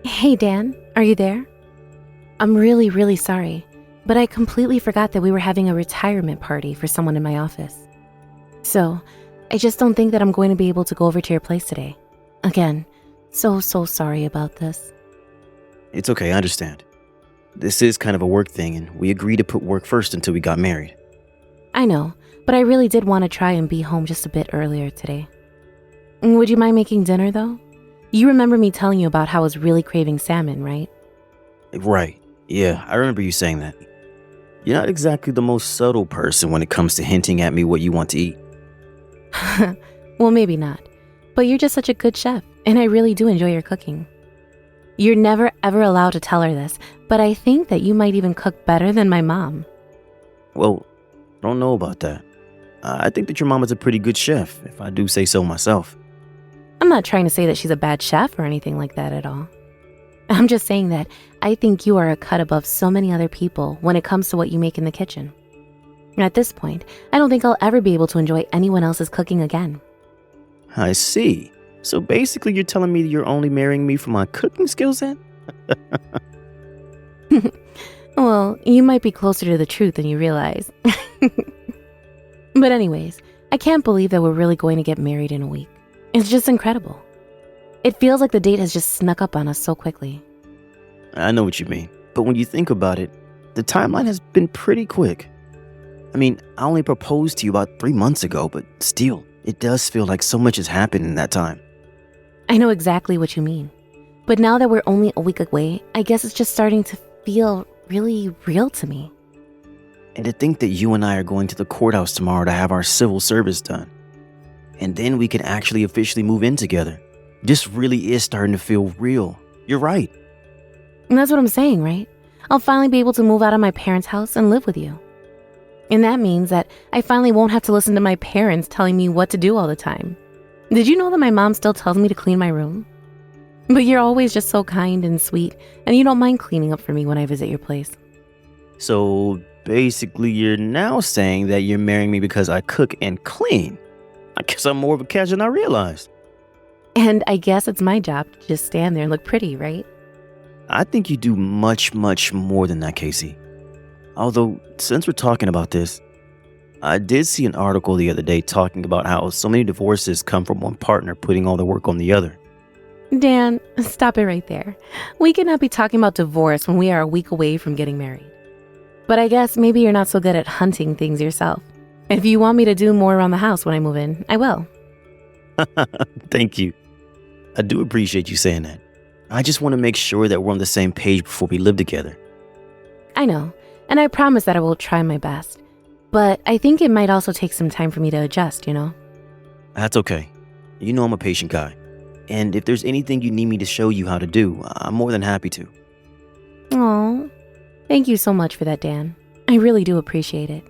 Hey Dan, are you there? I'm really, really sorry, but I completely forgot that we were having a retirement party for someone in my office. So, I just don't think that I'm going to be able to go over to your place today. Again, so sorry about this. It's okay, I understand. This is kind of a work thing, and we agreed to put work first until we got married. I know, but I really did want to try and be home just a bit earlier today. Would you mind making dinner though? You remember me telling you about how I was really craving salmon, right? Right. Yeah, I remember you saying that. You're not exactly the most subtle person when it comes to hinting at me what you want to eat. Well, maybe not, but you're just such a good chef, and I really do enjoy your cooking. You're never ever allowed to tell her this, but I think that you might even cook better than my mom. Well, I don't know about that. I think that your mom is a pretty good chef, if I do say so myself. I'm not trying to say that she's a bad chef or anything like that at all. I'm just saying that I think you are a cut above so many other people when it comes to what you make in the kitchen. At this point, I don't think I'll ever be able to enjoy anyone else's cooking again. I see. So basically you're telling me you're only marrying me for my cooking skills then? Well, you might be closer to the truth than you realize. But anyways, I can't believe that we're really going to get married in a week. It's just incredible. It feels like the date has just snuck up on us so quickly. I know what you mean, but when you think about it, the timeline has been pretty quick. I mean, I only proposed to you about 3 months ago, but still, it does feel like so much has happened in that time. I know exactly what you mean. But now that we're only a week away, I guess it's just starting to feel really real to me. And to think that you and I are going to the courthouse tomorrow to have our civil service done. And then we can actually officially move in together. This really is starting to feel real. You're right. And that's what I'm saying, right? I'll finally be able to move out of my parents' house and live with you. And that means that I finally won't have to listen to my parents telling me what to do all the time. Did you know that my mom still tells me to clean my room? But you're always just so kind and sweet, and you don't mind cleaning up for me when I visit your place. So basically you're now saying that you're marrying me because I cook and clean. I guess I'm more of a catch than I realized. And I guess it's my job to just stand there and look pretty, right? I think you do much more than that, Casey. Although, since we're talking about this, I did see an article the other day talking about how so many divorces come from one partner putting all the work on the other. Dan, stop it right there. We cannot be talking about divorce when we are a week away from getting married. But I guess maybe you're not so good at hunting things yourself. If you want me to do more around the house when I move in, I will. Thank you. I do appreciate you saying that. I just want to make sure that we're on the same page before we live together. I know, and I promise that I will try my best. But I think it might also take some time for me to adjust, you know? That's okay. You know I'm a patient guy. And if there's anything you need me to show you how to do, I'm more than happy to. Aw, thank you so much for that, Dan. I really do appreciate it.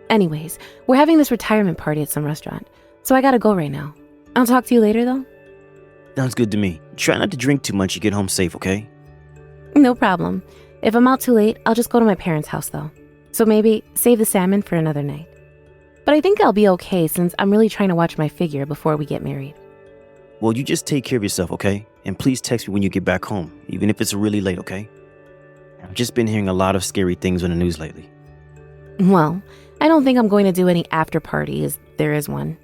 Anyways, we're having this retirement party at some restaurant, so I gotta go right now. I'll talk to you later, though. Sounds good to me. Try not to drink too much to get home safe, okay? No problem. If I'm out too late, I'll just go to my parents' house, though. So maybe save the salmon for another night. But I think I'll be okay since I'm really trying to watch my figure before we get married. Well, you just take care of yourself, okay? And please text me when you get back home, even if it's really late, okay? I've just been hearing a lot of scary things on the news lately. Well, I don't think I'm going to do any after party, as there is one.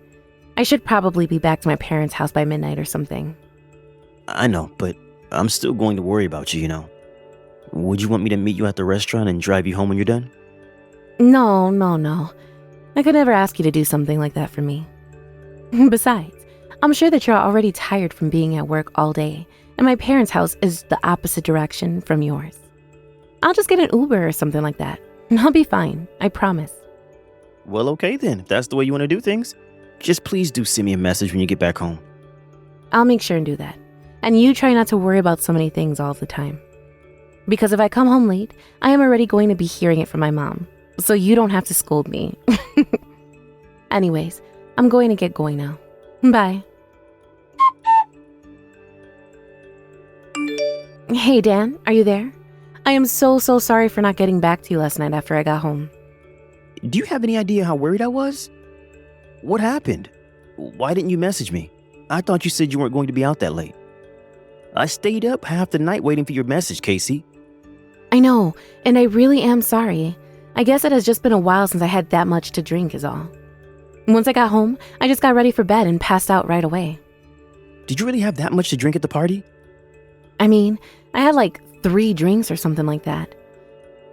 I should probably be back to my parents' house by midnight or something. I know, but I'm still going to worry about you, you know? Would you want me to meet you at the restaurant and drive you home when you're done? No. I could never ask you to do something like that for me. Besides, I'm sure that you're already tired from being at work all day, and my parents' house is the opposite direction from yours. I'll just get an Uber or something like that, and I'll be fine, I promise. Well, okay then, if that's the way you want to do things. Just please do send me a message when you get back home. I'll make sure and do that. And you try not to worry about so many things all the time. Because if I come home late, I am already going to be hearing it from my mom, so you don't have to scold me. Anyways, I'm going to get going now. Bye. Hey Dan, are you there? I am so sorry for not getting back to you last night after I got home. Do you have any idea how worried I was? What happened? Why didn't you message me? I thought you said you weren't going to be out that late. I stayed up half the night waiting for your message, Casey. I know, and I really am sorry. I guess it has just been a while since I had that much to drink is all. Once I got home, I just got ready for bed and passed out right away. Did you really have that much to drink at the party? I mean, I had like 3 drinks or something like that.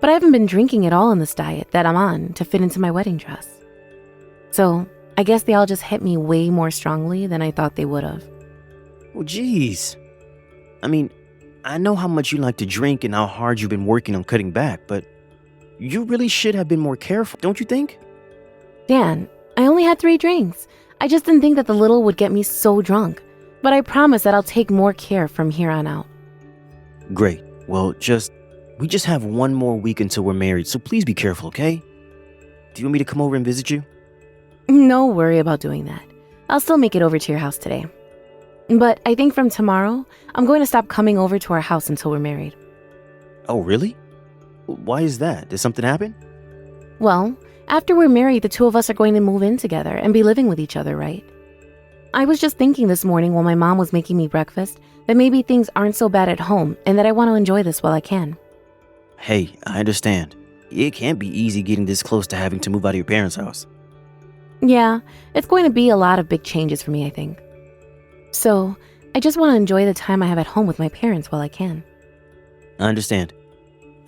But I haven't been drinking at all in this diet that I'm on to fit into my wedding dress. So I guess they all just hit me way more strongly than I thought they would have. Well, geez. I mean, I know how much you like to drink and how hard you've been working on cutting back, but you really should have been more careful, don't you think? Dan, I only had 3 drinks. I just didn't think that the little would get me so drunk. But I promise that I'll take more care from here on out. Great. Well, we just have one more week until we're married, so please be careful, okay? Do you want me to come over and visit you? No worry about doing that. I'll still make it over to your house today. But I think from tomorrow, I'm going to stop coming over to our house until we're married. Oh, really? Why is that? Did something happen? Well, after we're married, the 2 of us are going to move in together and be living with each other, right? I was just thinking this morning while my mom was making me breakfast that maybe things aren't so bad at home and that I want to enjoy this while I can. Hey, I understand. It can't be easy getting this close to having to move out of your parents' house. Yeah, it's going to be a lot of big changes for me, I think. So, I just want to enjoy the time I have at home with my parents while I can. I understand.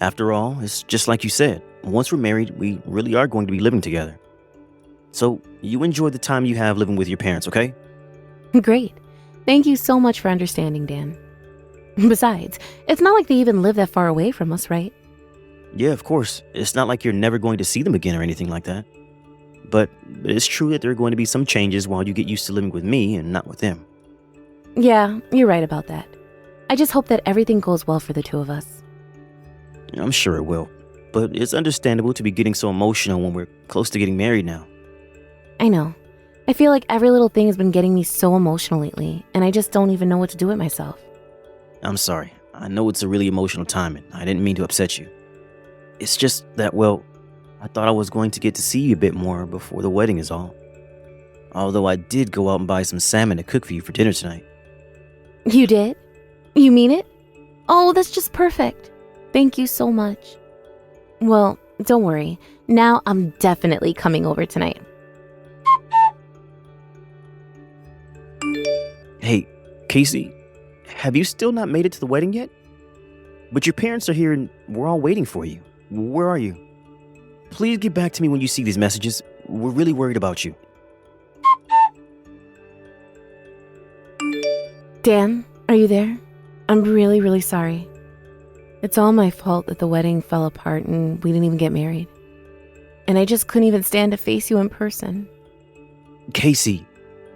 After all, it's just like you said. Once we're married, we really are going to be living together. So, you enjoy the time you have living with your parents, okay? Great. Thank you so much for understanding, Dan. Besides, it's not like they even live that far away from us, right? Yeah, of course. It's not like you're never going to see them again or anything like that. But it's true that there are going to be some changes while you get used to living with me and not with them. Yeah, you're right about that. I just hope that everything goes well for the 2 of us. I'm sure it will. But it's understandable to be getting so emotional when we're close to getting married now. I know. I feel like every little thing has been getting me so emotional lately, and I just don't even know what to do with myself. I'm sorry. I know it's a really emotional time, and I didn't mean to upset you. It's just that, well, I thought I was going to get to see you a bit more before the wedding is all. Although I did go out and buy some salmon to cook for you for dinner tonight. You did? You mean it? Oh, that's just perfect. Thank you so much. Well, don't worry. Now I'm definitely coming over tonight. Hey, Casey, have you still not made it to the wedding yet? But your parents are here and we're all waiting for you. Where are you? Please get back to me when you see these messages. We're really worried about you. Dan, are you there? I'm really, really sorry. It's all my fault that the wedding fell apart and we didn't even get married. And I just couldn't even stand to face you in person. Casey,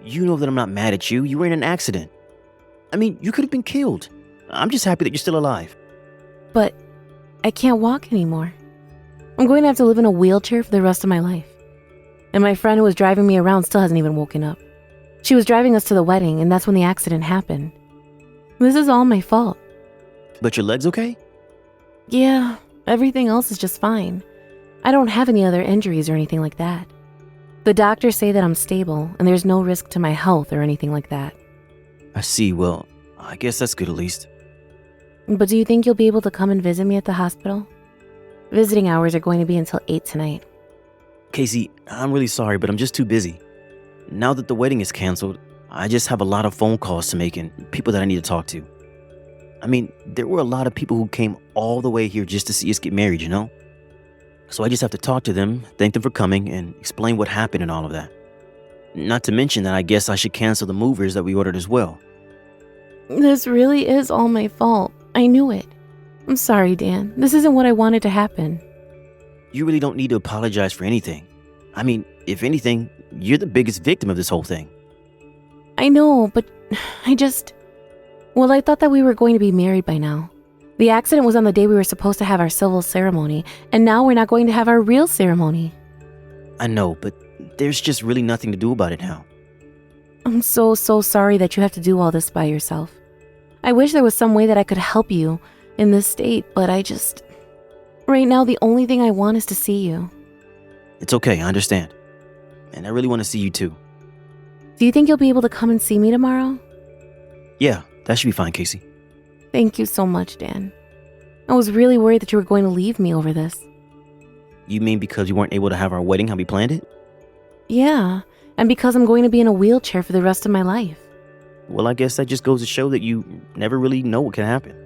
you know that I'm not mad at you. You were in an accident. I mean, you could have been killed. I'm just happy that you're still alive. But I can't walk anymore. I'm going to have to live in a wheelchair for the rest of my life. And my friend who was driving me around still hasn't even woken up. She was driving us to the wedding, and that's when the accident happened. This is all my fault. But your leg's okay? Yeah, everything else is just fine. I don't have any other injuries or anything like that. The doctors say that I'm stable, and there's no risk to my health or anything like that. I see. Well, I guess that's good at least. But do you think you'll be able to come and visit me at the hospital? Visiting hours are going to be until 8 tonight. Casey, I'm really sorry, but I'm just too busy. Now that the wedding is canceled, I just have a lot of phone calls to make and people that I need to talk to. I mean, there were a lot of people who came all the way here just to see us get married, you know? So I just have to talk to them, thank them for coming, and explain what happened and all of that. Not to mention that I guess I should cancel the movers that we ordered as well. This really is all my fault. I knew it. I'm sorry, Dan. This isn't what I wanted to happen. You really don't need to apologize for anything. I mean, if anything, you're the biggest victim of this whole thing. I know, but Well, I thought that we were going to be married by now. The accident was on the day we were supposed to have our civil ceremony, and now we're not going to have our real ceremony. I know, but there's just really nothing to do about it now. I'm so sorry that you have to do all this by yourself. I wish there was some way that I could help you in this state, but right now the only thing I want is to see you. It's okay, I understand. And I really want to see you too. Do you think you'll be able to come and see me tomorrow? Yeah, that should be fine, Casey. Thank you so much, Dan. I was really worried that you were going to leave me over this. You mean because you weren't able to have our wedding how we planned it? Yeah, and because I'm going to be in a wheelchair for the rest of my life. Well, I guess that just goes to show that you never really know what can happen.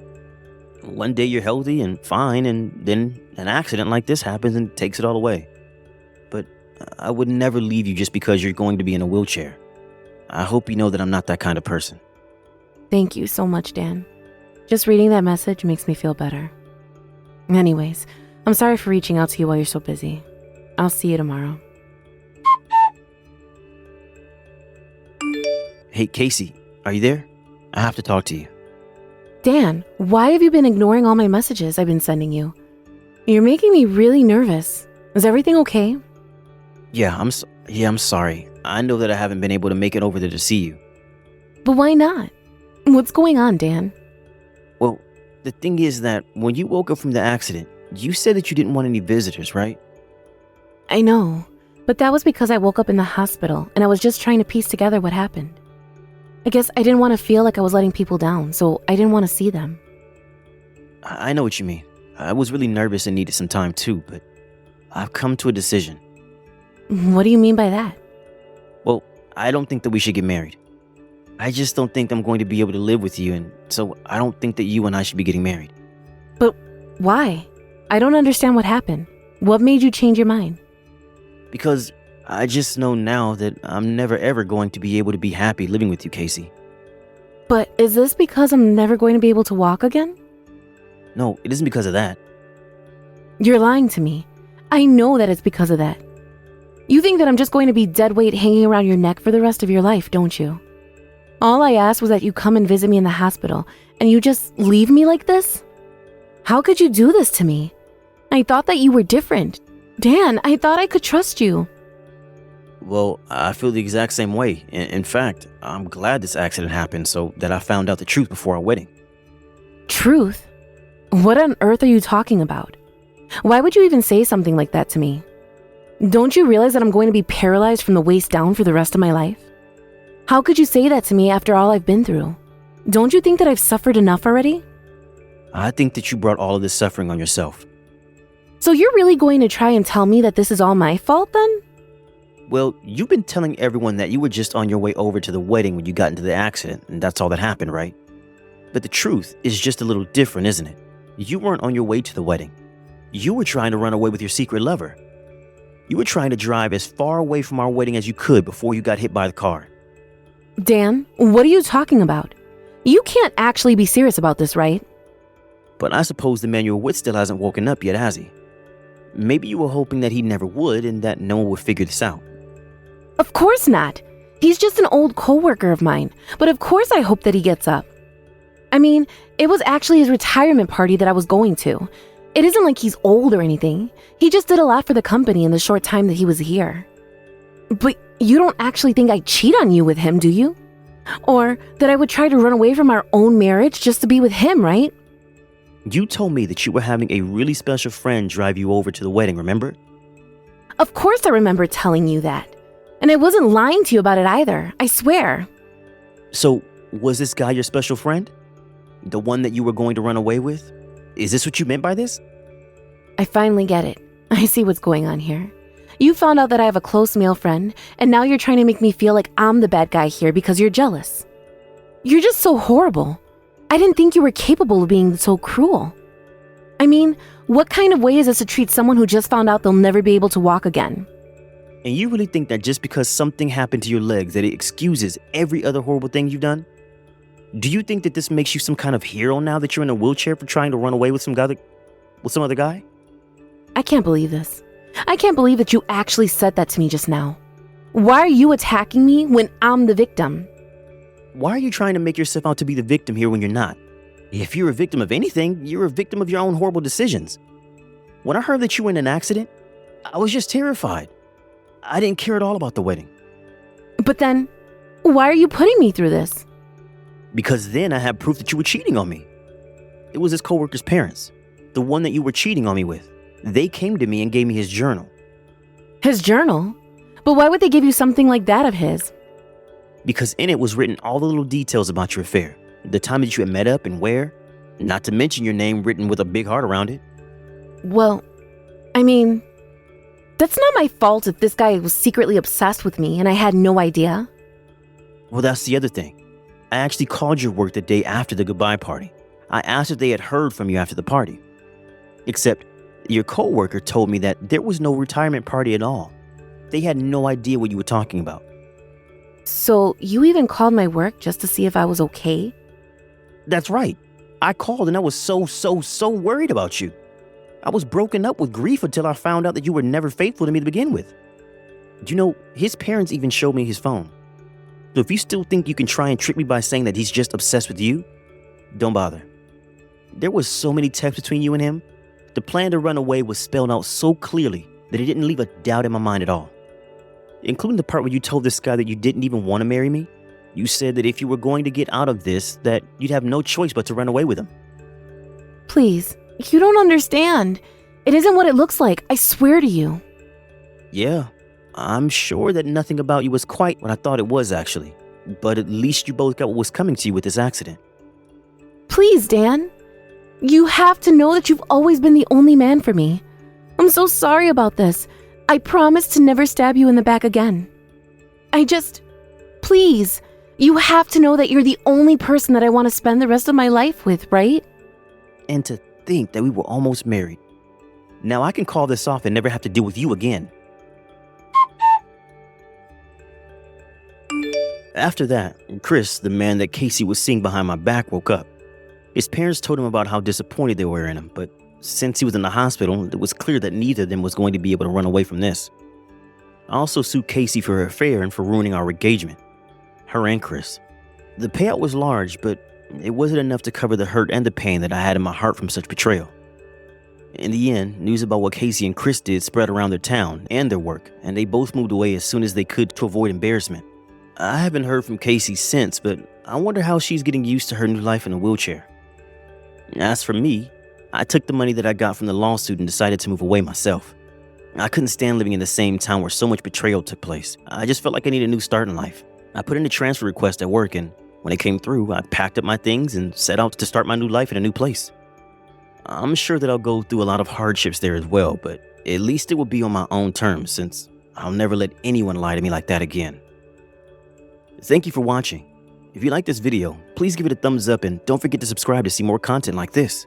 One day you're healthy and fine, and then an accident like this happens and takes it all away. But I would never leave you just because you're going to be in a wheelchair. I hope you know that I'm not that kind of person. Thank you so much, Dan. Just reading that message makes me feel better. Anyways, I'm sorry for reaching out to you while you're so busy. I'll see you tomorrow. Hey, Casey, are you there? I have to talk to you. Dan, why have you been ignoring all my messages I've been sending you? You're making me really nervous. Is everything okay? Yeah, I'm sorry. I know that I haven't been able to make it over there to see you. But why not? What's going on, Dan? Well, the thing is that when you woke up from the accident, you said that you didn't want any visitors, right? I know, but that was because I woke up in the hospital and I was just trying to piece together what happened. I guess I didn't want to feel like I was letting people down, so I didn't want to see them. I know what you mean. I was really nervous and needed some time too, but I've come to a decision. What do you mean by that? Well, I don't think that we should get married. I just don't think I'm going to be able to live with you, and so I don't think that you and I should be getting married. But why? I don't understand what happened. What made you change your mind? Because I just know now that I'm never ever going to be able to be happy living with you, Casey. But is this because I'm never going to be able to walk again? No, it isn't because of that. You're lying to me. I know that it's because of that. You think that I'm just going to be dead weight hanging around your neck for the rest of your life, don't you? All I asked was that you come and visit me in the hospital, and you just leave me like this? How could you do this to me? I thought that you were different. Dan, I thought I could trust you. Well, I feel the exact same way. In fact, I'm glad this accident happened so that I found out the truth before our wedding. Truth? What on earth are you talking about? Why would you even say something like that to me? Don't you realize that I'm going to be paralyzed from the waist down for the rest of my life? How could you say that to me after all I've been through? Don't you think that I've suffered enough already? I think that you brought all of this suffering on yourself. So you're really going to try and tell me that this is all my fault then? Well, you've been telling everyone that you were just on your way over to the wedding when you got into the accident, and that's all that happened, right? But the truth is just a little different, isn't it? You weren't on your way to the wedding. You were trying to run away with your secret lover. You were trying to drive as far away from our wedding as you could before you got hit by the car. Dan, what are you talking about? You can't actually be serious about this, right? But I suppose the man you were with still hasn't woken up yet, has he? Maybe you were hoping that he never would and that no one would figure this out. Of course not. He's just an old coworker of mine, but of course I hope that he gets up. I mean, it was actually his retirement party that I was going to. It isn't like he's old or anything. He just did a lot for the company in the short time that he was here. But you don't actually think I'd cheat on you with him, do you? Or that I would try to run away from our own marriage just to be with him, right? You told me that you were having a really special friend drive you over to the wedding, remember? Of course I remember telling you that. And I wasn't lying to you about it either, I swear. So, was this guy your special friend? The one that you were going to run away with? Is this what you meant by this? I finally get it. I see what's going on here. You found out that I have a close male friend, and now you're trying to make me feel like I'm the bad guy here because you're jealous. You're just so horrible. I didn't think you were capable of being so cruel. I mean, what kind of way is this to treat someone who just found out they'll never be able to walk again? And you really think that just because something happened to your legs that it excuses every other horrible thing you've done? Do you think that this makes you some kind of hero now that you're in a wheelchair for trying to run away with some other guy? I can't believe this. I can't believe that you actually said that to me just now. Why are you attacking me when I'm the victim? Why are you trying to make yourself out to be the victim here when you're not? If you're a victim of anything, you're a victim of your own horrible decisions. When I heard that you were in an accident, I was just terrified. I didn't care at all about the wedding. But then, why are you putting me through this? Because then I had proof that you were cheating on me. It was his coworker's parents, the one that you were cheating on me with. They came to me and gave me his journal. His journal? But why would they give you something like that of his? Because in it was written all the little details about your affair, the time that you had met up and where. Not to mention your name written with a big heart around it. Well, I mean, that's not my fault if this guy was secretly obsessed with me and I had no idea. Well, that's the other thing. I actually called your work the day after the goodbye party. I asked if they had heard from you after the party. Except your coworker told me that there was no retirement party at all. They had no idea what you were talking about. So you even called my work just to see if I was okay? That's right. I called and I was so worried about you. I was broken up with grief until I found out that you were never faithful to me to begin with. You know, his parents even showed me his phone. So if you still think you can try and trick me by saying that he's just obsessed with you, don't bother. There was so many texts between you and him. The plan to run away was spelled out so clearly that it didn't leave a doubt in my mind at all. Including the part where you told this guy that you didn't even want to marry me. You said that if you were going to get out of this, that you'd have no choice but to run away with him. Please, you don't understand. It isn't what it looks like, I swear to you. Yeah, I'm sure that nothing about you was quite what I thought it was actually. But at least you both got what was coming to you with this accident. Please, Dan. You have to know that you've always been the only man for me. I'm so sorry about this. I promise to never stab you in the back again. Please, you have to know that you're the only person that I want to spend the rest of my life with, right? And to think that we were almost married. Now I can call this off and never have to deal with you again. After that, Chris, the man that Casey was seeing behind my back, woke up. His parents told him about how disappointed they were in him, but since he was in the hospital, it was clear that neither of them was going to be able to run away from this. I also sued Casey for her affair and for ruining our engagement. Her and Chris. The payout was large, but it wasn't enough to cover the hurt and the pain that I had in my heart from such betrayal. In the end, news about what Casey and Chris did spread around their town and their work, and they both moved away as soon as they could to avoid embarrassment. I haven't heard from Casey since, but I wonder how she's getting used to her new life in a wheelchair. As for me, I took the money that I got from the lawsuit and decided to move away myself. I couldn't stand living in the same town where so much betrayal took place. I just felt like I needed a new start in life. I put in a transfer request at work, and when it came through, I packed up my things and set out to start my new life in a new place. I'm sure that I'll go through a lot of hardships there as well, but at least it will be on my own terms since I'll never let anyone lie to me like that again. Thank you for watching. If you like this video, please give it a thumbs up and don't forget to subscribe to see more content like this.